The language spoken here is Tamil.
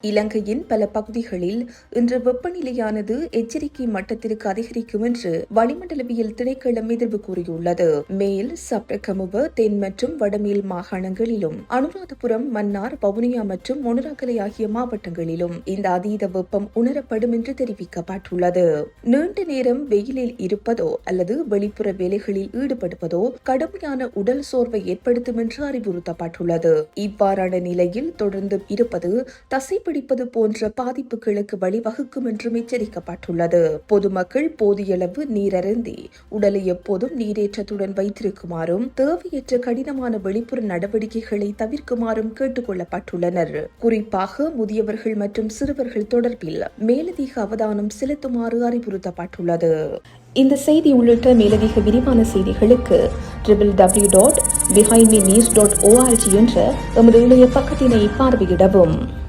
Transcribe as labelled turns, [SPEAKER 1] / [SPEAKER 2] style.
[SPEAKER 1] இலங்கையின் பல பகுதிகளில் இன்று வெப்பநிலையானது எச்சரிக்கை மட்டத்திற்கு அதிகரிக்கும் என்று வளிமண்டலவியல் திணைக்களம் எதிர்வு கூறியுள்ளது. மேல், சப்ரகமுவ, தென் மற்றும் வடமேல் மாகாணங்களிலும், அனுராதபுரம், மன்னார், வவுனியா மற்றும் மொனராகலை ஆகிய மாவட்டங்களிலும் இந்த அதீத வெப்பம் உணரப்படும் என்று தெரிவிக்கப்பட்டுள்ளது. நீண்ட நேரம் வெயிலில் இருப்பதோ அல்லது வெளிப்புற வேலைகளில் ஈடுபடுவதோ கடுமையான உடல் சோர்வை ஏற்படுத்தும் என்று அறிவுறுத்தப்பட்டுள்ளது. இவ்வாறான நிலையில் தொடர்ந்து இருப்பது தசை பிடிப்பது போன்ற பாதிப்புகளுக்கு வழிவகுக்கும் என்றும் எச்சரிக்கப்பட்டுள்ளது. பொதுமக்கள் போதியளவு நீரருந்தி உடலை எப்போதும் நீரேற்றத்துடன் வைத்திருக்குமாறும் தேவையற்ற கடினமான வெளிப்புற நடவடிக்கைகளை தவிர்க்குமாறும் கேட்டுக் கொள்ளப்பட்டுள்ளனர். குறிப்பாக முதியவர்கள் மற்றும் சிறுவர்கள் தொடர்பில் மேலதிக அவதானம் செலுத்துமாறு அறிவுறுத்தப்பட்டுள்ளது. இந்த செய்தி உள்ளிட்ட மேலதிக விரிவான செய்திகளுக்கு www.behindmenews.org என்ற எமது இணைய பக்கத்தினை பார்வையிடவும்.